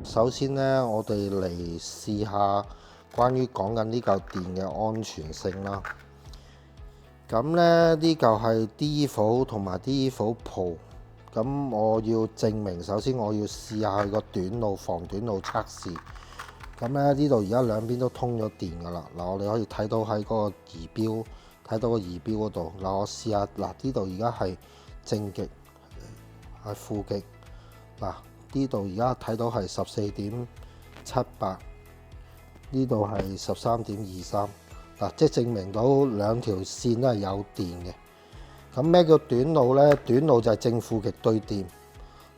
首先呢，我哋嚟試下關於講緊呢嚿電嘅安全性啦。咁呢，呢嚿係 D-Volt 同埋 D-Volt Pro。咁我要證明，首先我要試下佢個短路防短路測試。咁咧呢度而家兩邊都通咗電㗎啦。嗱，我哋可以睇到喺嗰個儀表，睇到個儀表嗰度。嗱，我試下嗱，呢度而家係正極，係負極。嗱，呢度而家睇到係14.78，呢度係13.23。嗱，即係證明到兩條線都係有電嘅。咁咩叫短路呢？短路就係正負極對電。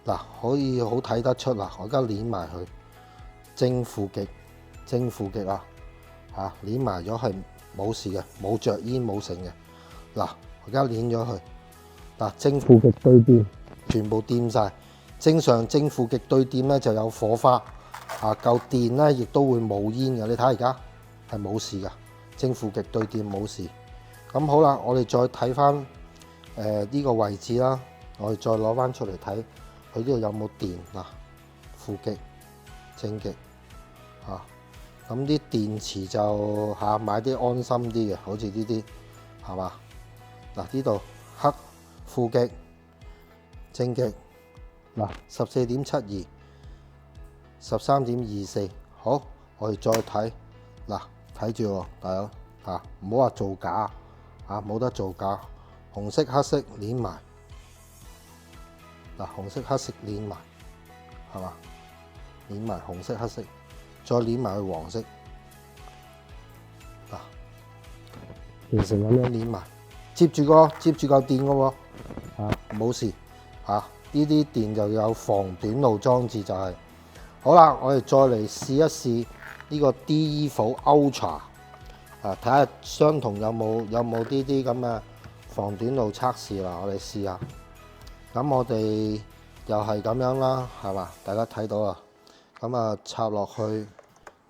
嗱，可以好睇得出啦。我而家攣埋佢，正負極啊，嚇攣埋咗係冇事嘅，冇着煙冇成嘅。嗱，我而家攣咗佢，嗱，正負極對電，全部掂晒。正常正負極對電咧就有火花，嚿電咧亦都會冇煙嘅。你睇而家係冇事㗎，正負極對電冇事。咁好啦，我哋再睇翻呢個位置啦，我哋再攞翻出嚟睇，佢呢度有冇電嗱？負極、正極嚇，咁啲電池就買啲安心啲嘅，好似呢啲係嘛？嗱，呢度黑負極、正極。嗱，14.72、13.24，好，我哋再睇，嗱，睇住喎，大佬嚇，唔好話造假嚇，冇得造假。紅色、黑色攣埋，嗱，紅色、黑色攣埋，係嘛？攣埋紅色、黑色，再攣埋去黃色，嗱，形成咁樣攣埋，接住嚿電嘅喎，冇事嚇。呢啲電就有防短路裝置就係。好啦，我哋再嚟試一試呢個 D-Volt Ultra， 睇下相同有冇呢啲咁嘅防短路測試啦。我哋試下，咁我哋又係咁樣啦，係嘛？大家睇到啊，咁啊插落去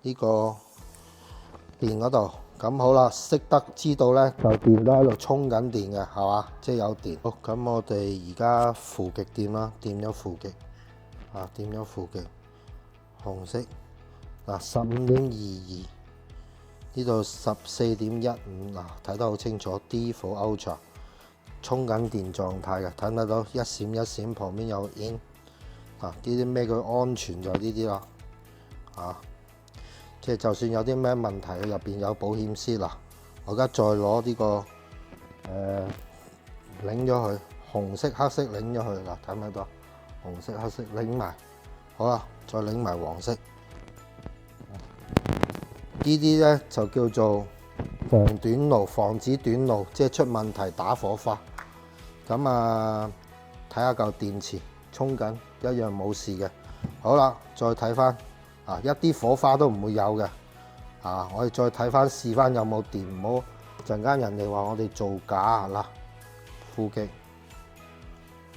呢個電嗰度。咁好啦，識得知道咧，嚿電都喺度充緊電嘅，係嘛？即係有電。好，咁我哋而家負極掂啦，掂咗負極，掂咗負極，紅色嗱15.22，呢度14.15，嗱睇得好清楚 D-Volt Ultra 充緊電狀態嘅，睇唔睇到一閃一閃，旁邊有影呢啲咩叫安全就呢啲啦，即係就算有啲咩問題，佢入邊有保險絲啦。我而家再攞呢個擰咗佢，紅色、黑色擰咗佢嗱，睇唔睇到？紅色、黑色擰埋，好啦，再擰埋黃色。呢啲咧就叫做防短路，防止短路，即係出問題打火花。咁啊，睇下嚿電池充緊，一樣冇事嘅。好啦，再睇翻。一啲火花都唔會有嘅，我哋再睇翻試翻有冇電，唔好陣間人哋話我哋造假嗱。負極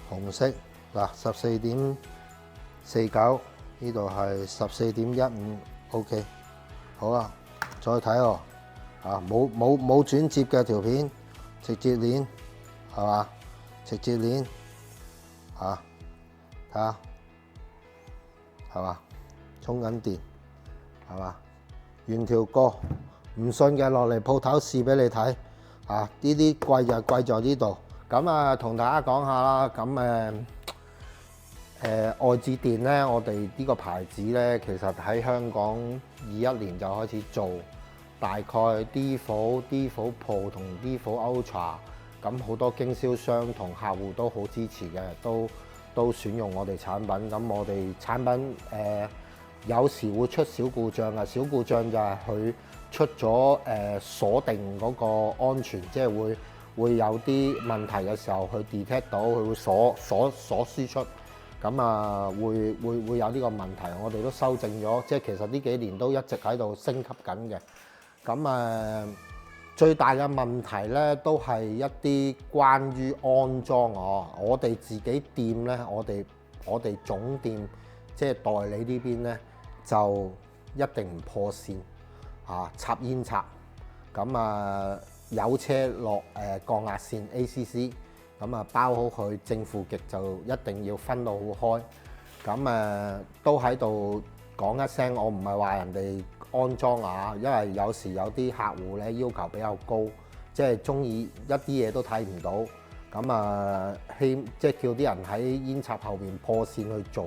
紅色嗱14.49，呢度係14.15 ，OK， 好啦，再睇喎，冇轉接嘅條片，直接鏈係嘛？直接鏈睇下係嘛？充緊電係嘛？原條過，唔信嘅落嚟鋪頭試俾你睇。呢啲貴就貴在呢度。咁啊，同大家講下啦。咁愛智電咧，我哋呢個牌子咧，其實喺香港21年就開始做，大概 D-Volt Pro 同 D-Volt Ultra， 咁好多經銷商同客戶都好支持嘅，都選用我哋產品。咁我哋產品有時會出小故障啊，小故障就係佢出咗鎖定嗰個安全，即係會有啲問題嘅時候，佢 detect 到佢會鎖輸出，咁啊會有呢個問題，我哋都修正咗，即係其實呢幾年都一直喺度升級緊嘅。咁最大嘅問題咧，都係一啲關於安裝我哋自己店咧，我哋總店即係代理呢邊咧。就一定唔破線插煙插，咁有車落降壓線 ACC， 咁包好佢正負極就一定要分到好開，咁都喺度講一聲，我唔係話人哋安裝啊，因為有時有啲客戶咧要求比較高，即係中意一啲嘢都睇唔到，咁啊即係叫啲人喺煙插後邊破線去做，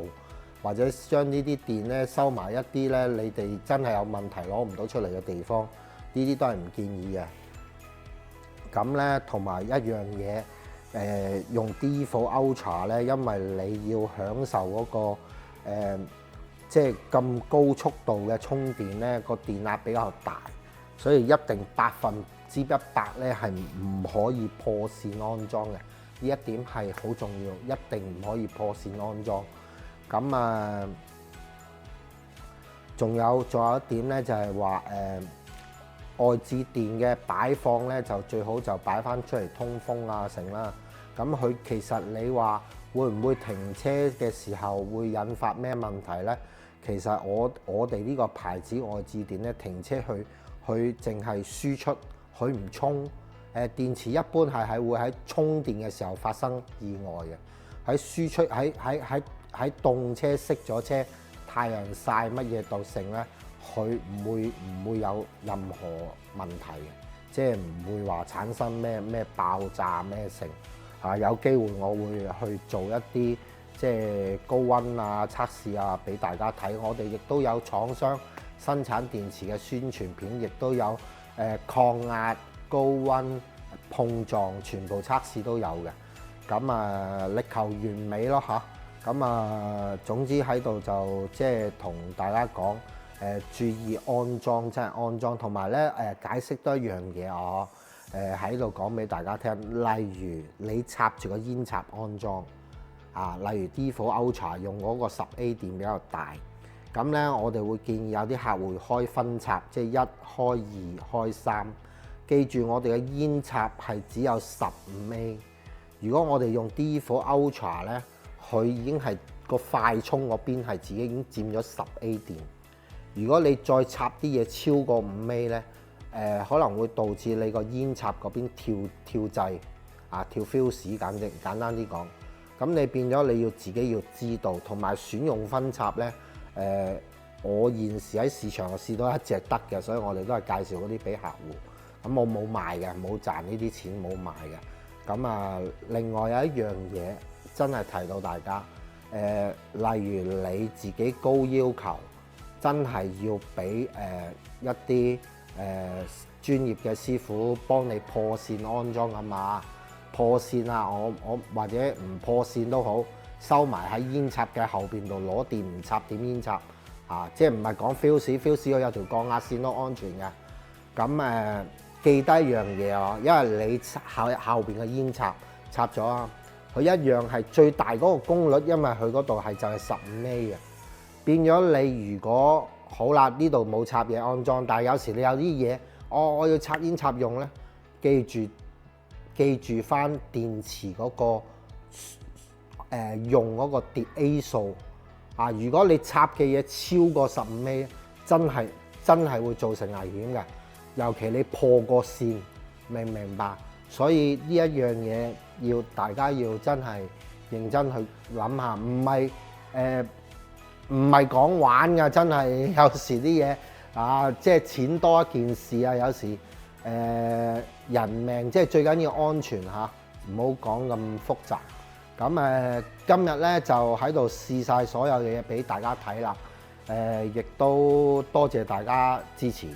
或者將呢啲電咧收埋一啲咧，你哋真係有問題攞唔到出嚟嘅地方，呢啲都係唔建議嘅。咁咧同埋一樣嘢。用 D4 Ultra 咧，因為你要享受嗰個即係咁高速度嘅充電咧，個電壓比較大，所以一定100%咧係唔可以破線安裝嘅。呢一點係好重要，一定唔可以破線安裝。咁啊，仲有一點咧，就係話外置電嘅擺放咧，就最好就擺翻出嚟通風啊成啦。咁佢其實你話會唔會停車嘅時候會引發咩問題咧？其實我哋呢個牌子外置電咧，停車佢淨係輸出，佢唔充。電池一般係會喺充電嘅時候發生意外嘅。喺輸出喺凍車熄咗車，太陽曬乜嘢到成咧？佢唔會有任何問題嘅，即係唔會話產生咩爆炸咩成啊！有機會我會去做一啲即係高溫啊測試啊俾大家睇。我哋亦都有廠商生產電池嘅宣傳片，亦都有抗壓、高溫、碰撞全部測試都有嘅。咁啊，力求完美咯嚇。咁啊，總之喺度就即係同大家講。注意安裝，真係安裝，同埋咧解釋多一樣嘢我喺度講俾大家聽。例如你插住個煙插安裝啊，例如 D4 Ultra 用嗰個10A 電比較大，咁咧我哋會建議有啲客戶開分插，即係1開2開3。記住我哋嘅煙插係只有15A， 如果我哋用 D4 Ultra 咧，佢已經係個快充嗰邊係自己已經佔咗10A 電。如果你再插啲嘢超過5A 咧，可能會導致你個煙插嗰邊跳掣啊，跳 fuse， 簡單啲講。咁你變咗你要自己要知道，同埋選用分插咧。我現時喺市場試到一隻得嘅，所以我哋都係介紹嗰啲俾客戶。咁我冇賣嘅，冇賺呢啲錢，冇賣嘅。咁啊，另外有一樣嘢真係提到大家，例如你自己高要求。真係要俾一啲專業嘅師傅幫你破線安裝啊嘛，破線啊，我或者唔破線都好，收埋喺煙插嘅後邊度攞電唔插點煙插啊，即係唔係講 fuse 有條降壓線都安全嘅。咁記得一樣嘢啊，因為你後邊嘅煙插咗啊，佢一樣係最大嗰個功率，因為佢嗰度係就係15A嘅。變咗你如果好啦，呢度冇插嘢安裝，但係有時你有啲嘢，我要插煙插用咧，記住翻電池嗰個用嗰個跌 A 數啊！如果你插嘅嘢超過15A，真係會造成危險嘅，尤其你破個線，明唔明白？所以呢一樣嘢要大家要真係認真去諗下，唔係講玩㗎，真係有時啲嘢啊，即係錢多一件事啊。有時人命即係最緊要安全嚇，唔好講咁複雜。咁今日咧就喺度試晒所有嘅嘢俾大家睇啦。亦都多謝大家支持。